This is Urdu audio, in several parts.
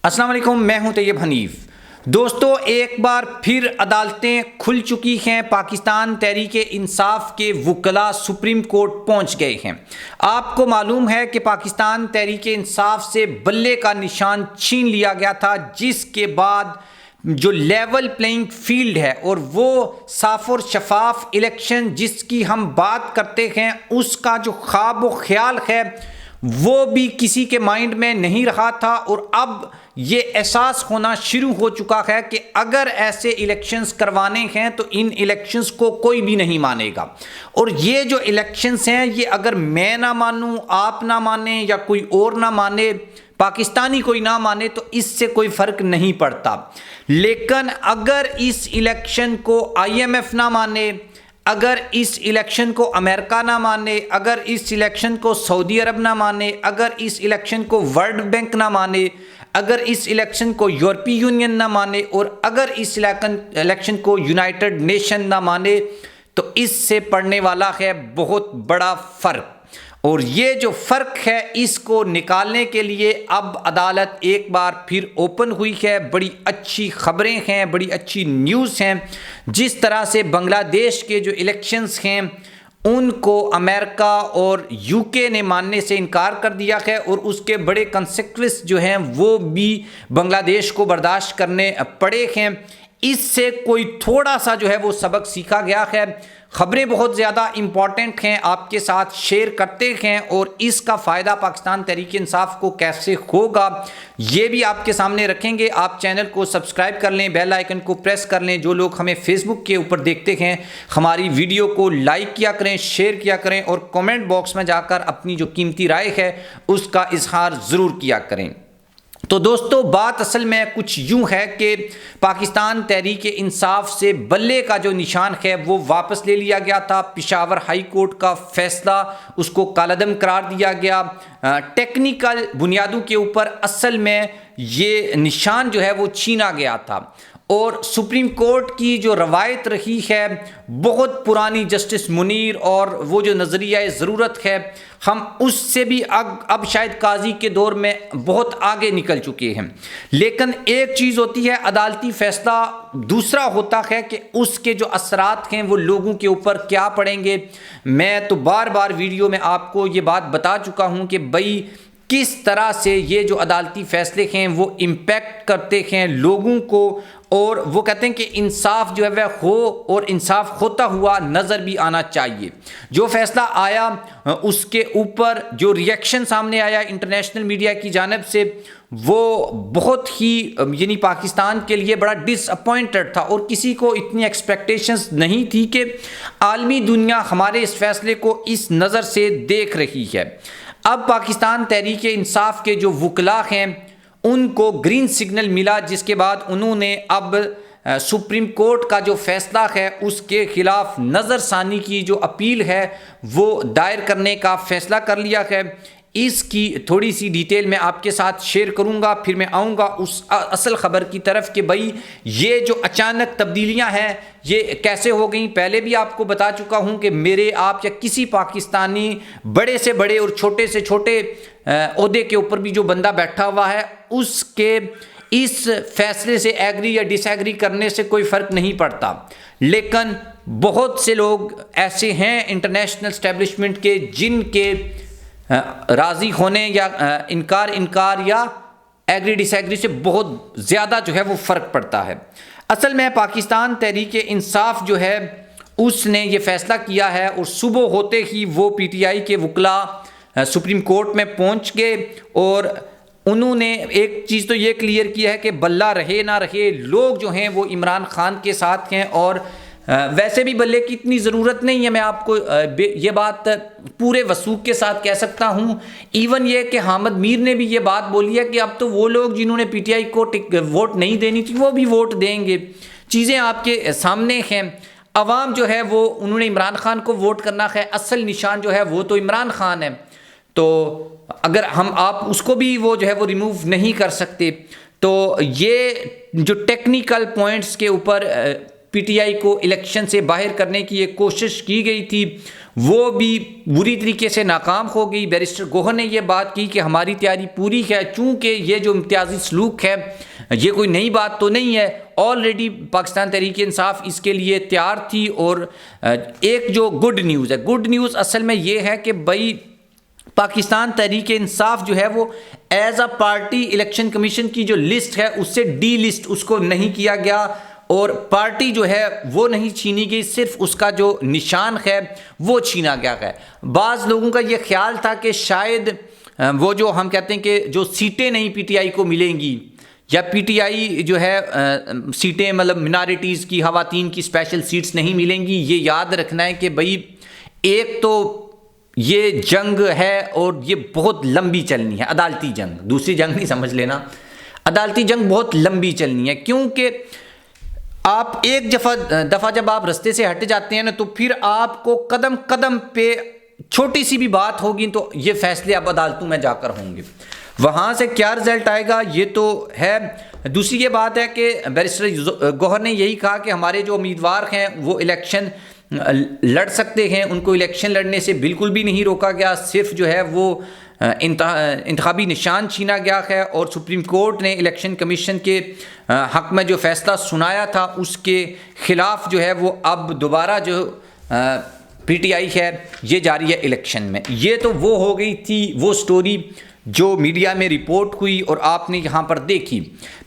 السلام علیکم، میں ہوں طیب حنیف۔ دوستو، ایک بار پھر عدالتیں کھل چکی ہیں۔ پاکستان تحریک انصاف کے وکلاء سپریم کورٹ پہنچ گئے ہیں۔ آپ کو معلوم ہے کہ پاکستان تحریک انصاف سے بلے کا نشان چھین لیا گیا تھا، جس کے بعد جو لیول پلینگ فیلڈ ہے اور وہ صاف اور شفاف الیکشن جس کی ہم بات کرتے ہیں، اس کا جو خواب و خیال ہے وہ بھی کسی کے مائنڈ میں نہیں رہا تھا، اور اب یہ احساس ہونا شروع ہو چکا ہے کہ اگر ایسے الیکشنز کروانے ہیں تو ان الیکشنز کو کوئی بھی نہیں مانے گا۔ اور یہ جو الیکشنز ہیں، یہ اگر میں نہ مانوں، آپ نہ مانیں یا کوئی اور نہ مانے، پاکستانی کوئی نہ مانے، تو اس سے کوئی فرق نہیں پڑتا۔ لیکن اگر اس الیکشن کو آئی ایم ایف نہ مانے، اگر اس الیکشن کو امریکہ نہ مانے، اگر اس الیکشن کو سعودی عرب نہ مانے، اگر اس الیکشن کو ورلڈ بینک نہ مانے، اگر اس الیکشن کو یورپی یونین نہ مانے، اور اگر اس الیکشن کو یونائٹڈ نیشن نہ مانے، تو اس سے پڑنے والا ہے بہت بڑا فرق۔ اور یہ جو فرق ہے، اس کو نکالنے کے لیے اب عدالت ایک بار پھر اوپن ہوئی ہے۔ بڑی اچھی خبریں ہیں، بڑی اچھی نیوز ہیں۔ جس طرح سے بنگلہ دیش کے جو الیکشنز ہیں ان کو امریکہ اور یو کے نے ماننے سے انکار کر دیا ہے، اور اس کے بڑے کنسیکوینس جو ہیں وہ بھی بنگلہ دیش کو برداشت کرنے پڑے ہیں۔ اس سے کوئی تھوڑا سا جو ہے وہ سبق سیکھا گیا ہے۔ خبریں بہت زیادہ امپورٹنٹ ہیں، آپ کے ساتھ شیئر کرتے ہیں، اور اس کا فائدہ پاکستان تحریک انصاف کو کیسے ہوگا یہ بھی آپ کے سامنے رکھیں گے۔ آپ چینل کو سبسکرائب کر لیں، بیل آئیکن کو پریس کر لیں۔ جو لوگ ہمیں فیس بک کے اوپر دیکھتے ہیں، ہماری ویڈیو کو لائک کیا کریں، شیئر کیا کریں، اور کومنٹ باکس میں جا کر اپنی جو قیمتی رائے ہے اس کا اظہار ضرور کیا کریں۔ تو دوستو، بات اصل میں کچھ یوں ہے کہ پاکستان تحریک انصاف سے بلے کا جو نشان ہے وہ واپس لے لیا گیا تھا۔ پشاور ہائی کورٹ کا فیصلہ، اس کو کالعدم قرار دیا گیا۔ ٹیکنیکل بنیادوں کے اوپر اصل میں یہ نشان جو ہے وہ چھینا گیا تھا، اور سپریم کورٹ کی جو روایت رہی ہے بہت پرانی، جسٹس منیر اور وہ جو نظریہ ضرورت ہے، ہم اس سے بھی اب شاید قاضی کے دور میں بہت آگے نکل چکے ہیں۔ لیکن ایک چیز ہوتی ہے عدالتی فیصلہ، دوسرا ہوتا ہے کہ اس کے جو اثرات ہیں وہ لوگوں کے اوپر کیا پڑیں گے۔ میں تو بار بار ویڈیو میں آپ کو یہ بات بتا چکا ہوں کہ بھائی کس طرح سے یہ جو عدالتی فیصلے ہیں وہ امپیکٹ کرتے ہیں لوگوں کو، اور وہ کہتے ہیں کہ انصاف جو ہے وہ ہو، اور انصاف ہوتا ہوا نظر بھی آنا چاہیے۔ جو فیصلہ آیا اس کے اوپر جو ریئیکشن سامنے آیا انٹرنیشنل میڈیا کی جانب سے، وہ بہت ہی یعنی پاکستان کے لیے بڑا ڈس اپوائنٹڈ تھا، اور کسی کو اتنی ایکسپیکٹیشنز نہیں تھی کہ عالمی دنیا ہمارے اس فیصلے کو اس نظر سے دیکھ رہی ہے۔ اب پاکستان تحریک انصاف کے جو وکلاء ہیں ان کو گرین سگنل ملا، جس کے بعد انہوں نے اب سپریم کورٹ کا جو فیصلہ ہے اس کے خلاف نظر ثانی کی جو اپیل ہے وہ دائر کرنے کا فیصلہ کر لیا ہے۔ اس کی تھوڑی سی ڈیٹیل میں آپ کے ساتھ شیئر کروں گا، پھر میں آؤں گا اس اصل خبر کی طرف کہ بھائی یہ جو اچانک تبدیلیاں ہیں یہ کیسے ہو گئیں۔ پہلے بھی آپ کو بتا چکا ہوں کہ میرے، آپ یا کسی پاکستانی بڑے سے بڑے اور چھوٹے سے چھوٹے عہدے کے اوپر بھی جو بندہ بیٹھا ہوا ہے، اس کے اس فیصلے سے ایگری یا ڈس ایگری کرنے سے کوئی فرق نہیں پڑتا۔ لیکن بہت سے لوگ ایسے ہیں انٹرنیشنل اسٹیبلشمنٹ کے جن کے راضی ہونے یا انکار یا ایگری ڈس ایگری سے بہت زیادہ جو ہے وہ فرق پڑتا ہے۔ اصل میں پاکستان تحریک انصاف جو ہے اس نے یہ فیصلہ کیا ہے، اور صبح ہوتے ہی وہ پی ٹی آئی کے وکلاء سپریم کورٹ میں پہنچ گئے، اور انہوں نے ایک چیز تو یہ کلیئر کی ہے کہ بلہ رہے نہ رہے، لوگ جو ہیں وہ عمران خان کے ساتھ ہیں، اور ویسے بھی بلے کی اتنی ضرورت نہیں ہے۔ میں آپ کو یہ بات پورے وثوق کے ساتھ کہہ سکتا ہوں، ایون یہ کہ حامد میر نے بھی یہ بات بولی ہے کہ اب تو وہ لوگ جنہوں نے پی ٹی آئی کو ووٹ نہیں دینی تھی وہ بھی ووٹ دیں گے۔ چیزیں آپ کے سامنے ہیں۔ عوام جو ہے وہ انہوں نے عمران خان کو ووٹ کرنا ہے، اصل نشان جو ہے وہ تو عمران خان ہے، تو اگر آپ اس کو بھی وہ جو ہے وہ ریموو نہیں کر سکتے۔ تو یہ جو ٹیکنیکل پوائنٹس کے اوپر پی ٹی آئی کو الیکشن سے باہر کرنے کی ایک کوشش کی گئی تھی وہ بھی بری طریقے سے ناکام ہو گئی۔ بیرسٹر گوہر نے یہ بات کی کہ ہماری تیاری پوری ہے، چونکہ یہ جو امتیازی سلوک ہے یہ کوئی نئی بات تو نہیں ہے، آلریڈی پاکستان تحریک انصاف اس کے لیے تیار تھی۔ اور ایک جو گڈ نیوز اصل میں یہ ہے کہ بھائی پاکستان تحریک انصاف جو ہے وہ as a party election commission کی جو لسٹ ہے اس سے ڈی لسٹ اس کو نہیں کیا گیا، اور پارٹی جو ہے وہ نہیں چھینی گئی، صرف اس کا جو نشان ہے وہ چھینا گیا ہے۔ بعض لوگوں کا یہ خیال تھا کہ شاید وہ جو ہم کہتے ہیں کہ جو سیٹیں نہیں پی ٹی آئی کو ملیں گی، یا پی ٹی آئی جو ہے سیٹیں مطلب منارٹیز کی، خواتین کی اسپیشل سیٹس نہیں ملیں گی۔ یہ یاد رکھنا ہے کہ بھائی ایک تو یہ جنگ ہے اور یہ بہت لمبی چلنی ہے، عدالتی جنگ، دوسری جنگ نہیں سمجھ لینا، عدالتی جنگ بہت لمبی چلنی ہے، کیونکہ آپ ایک دفعہ جب آپ رستے سے ہٹ جاتے ہیں نا تو پھر آپ کو قدم قدم پہ چھوٹی سی بھی بات ہوگی تو یہ فیصلے اب عدالتوں میں جا کر ہوں گے، وہاں سے کیا رزلٹ آئے گا یہ تو ہے۔ دوسری یہ بات ہے کہ بیرسٹر گوہر نے یہی کہا کہ ہمارے جو امیدوار ہیں وہ الیکشن لڑ سکتے ہیں، ان کو الیکشن لڑنے سے بالکل بھی نہیں روکا گیا، صرف جو ہے وہ انتخابی نشان چھینا گیا ہے۔ اور سپریم کورٹ نے الیکشن کمیشن کے حق میں جو فیصلہ سنایا تھا اس کے خلاف جو ہے وہ اب دوبارہ جو پی ٹی آئی ہے یہ جاری ہے الیکشن میں۔ یہ تو وہ ہو گئی تھی وہ سٹوری جو میڈیا میں رپورٹ ہوئی اور آپ نے یہاں پر دیکھی۔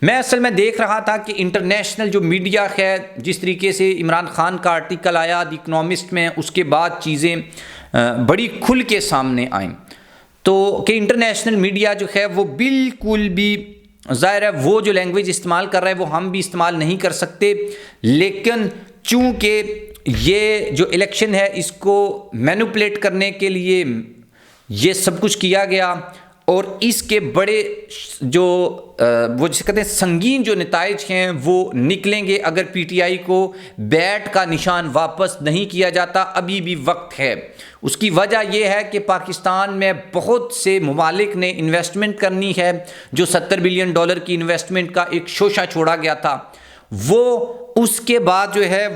میں اصل میں دیکھ رہا تھا کہ انٹرنیشنل جو میڈیا ہے، جس طریقے سے عمران خان کا آرٹیکل آیا دی اکنامسٹ میں، اس کے بعد چیزیں بڑی کھل کے سامنے آئیں، تو کہ انٹرنیشنل میڈیا جو ہے وہ بالکل بھی ظاہر ہے وہ جو لینگویج استعمال کر رہا ہے وہ ہم بھی استعمال نہیں کر سکتے، لیکن چونکہ یہ جو الیکشن ہے اس کو مینوپولیٹ کرنے کے لیے یہ سب کچھ کیا گیا، اور اس کے بڑے جو وہ جسے کہتے ہیں سنگین جو نتائج ہیں وہ نکلیں گے اگر پی ٹی آئی کو بیٹ کا نشان واپس نہیں کیا جاتا۔ ابھی بھی وقت ہے، اس کی وجہ یہ ہے کہ پاکستان میں بہت سے ممالک نے انویسٹمنٹ کرنی ہے، جو $70 بلین کی انویسٹمنٹ کا ایک شوشہ چھوڑا گیا تھا، وہ اس کے بعد جو ہے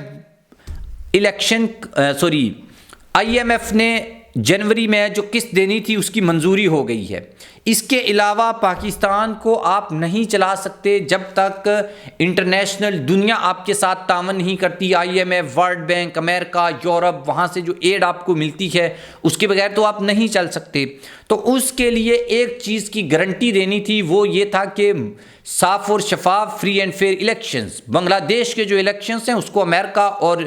آئی ایم ایف نے جنوری میں جو قسط دینی تھی اس کی منظوری ہو گئی ہے۔ اس کے علاوہ پاکستان کو آپ نہیں چلا سکتے جب تک انٹرنیشنل دنیا آپ کے ساتھ تعاون نہیں کرتی، I M F, World Bank, امریکہ، یورپ، وہاں سے جو ایڈ آپ کو ملتی ہے اس کے بغیر تو آپ نہیں چل سکتے۔ تو اس کے لیے ایک چیز کی گارنٹی دینی تھی، وہ یہ تھا کہ صاف اور شفاف فری اینڈ فیئر الیکشنز۔ بنگلہ دیش کے جو الیکشنز ہیں اس کو امریکہ اور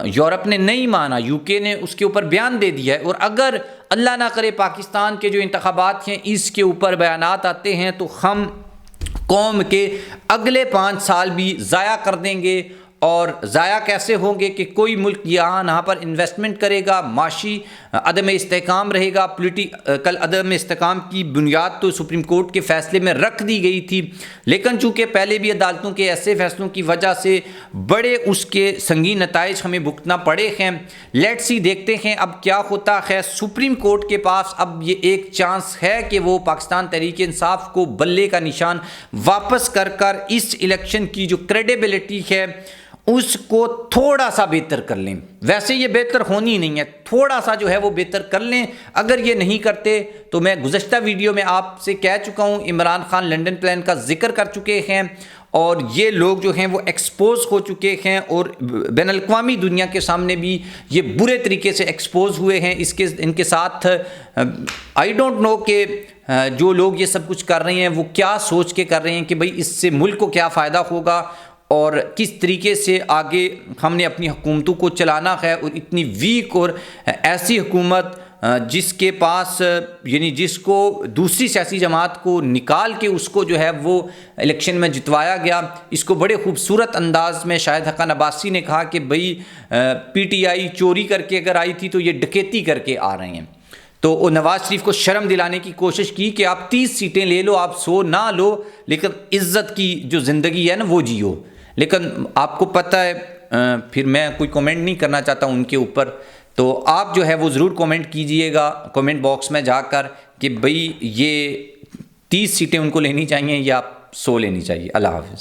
یورپ نے نہیں مانا، یو کے نے اس کے اوپر بیان دے دیا ہے، اور اگر اللہ نہ کرے پاکستان کے جو انتخابات ہیں اس کے اوپر بیانات آتے ہیں تو ہم قوم کے اگلے 5 سال بھی ضائع کر دیں گے۔ اور ضائع کیسے ہوں گے کہ کوئی ملک یہاں پر انویسٹمنٹ کرے گا، معاشی عدم استحکام رہے گا، پولیٹیکل عدم استحکام کی بنیاد تو سپریم کورٹ کے فیصلے میں رکھ دی گئی تھی، لیکن چونکہ پہلے بھی عدالتوں کے ایسے فیصلوں کی وجہ سے بڑے اس کے سنگین نتائج ہمیں بھگتنا پڑے ہیں۔ لیٹس سی، دیکھتے ہیں اب کیا ہوتا ہے۔ سپریم کورٹ کے پاس اب یہ ایک چانس ہے کہ وہ پاکستان تحریک انصاف کو بلے کا نشان واپس کر اس الیکشن کی جو کریڈیبلٹی ہے اس کو تھوڑا سا بہتر کر لیں۔ ویسے یہ بہتر ہونی نہیں ہے، تھوڑا سا جو ہے وہ بہتر کر لیں۔ اگر یہ نہیں کرتے تو میں گزشتہ ویڈیو میں آپ سے کہہ چکا ہوں، عمران خان لنڈن پلان کا ذکر کر چکے ہیں، اور یہ لوگ جو ہیں وہ ایکسپوز ہو چکے ہیں، اور بین الاقوامی دنیا کے سامنے بھی یہ برے طریقے سے ایکسپوز ہوئے ہیں۔ ان کے ساتھ آئی ڈونٹ نو کہ جو لوگ یہ سب کچھ کر رہے ہیں وہ کیا سوچ کے کر رہے ہیں کہ بھئی اس سے ملک کو کیا فائدہ ہوگا، اور کس طریقے سے آگے ہم نے اپنی حکومتوں کو چلانا ہے۔ اور اتنی ویک اور ایسی حکومت جس کے پاس یعنی جس کو دوسری سیاسی جماعت کو نکال کے اس کو جو ہے وہ الیکشن میں جتوایا گیا، اس کو بڑے خوبصورت انداز میں شاہد حقان عباسی نے کہا کہ بھئی پی ٹی آئی چوری کر کے اگر آئی تھی تو یہ ڈکیتی کر کے آ رہے ہیں۔ تو وہ نواز شریف کو شرم دلانے کی کوشش کی کہ آپ 30 سیٹیں لے لو، آپ 100 نہ لو، لیکن عزت کی جو زندگی ہے نا وہ جیو۔ لیکن آپ کو پتہ ہے، پھر میں کوئی کومنٹ نہیں کرنا چاہتا ان کے اوپر، تو آپ جو ہے وہ ضرور کومنٹ کیجئے گا کومنٹ باکس میں جا کر کہ بھئی یہ 30 سیٹیں ان کو لینی چاہیے یا 100 لینی چاہیے۔ اللہ حافظ۔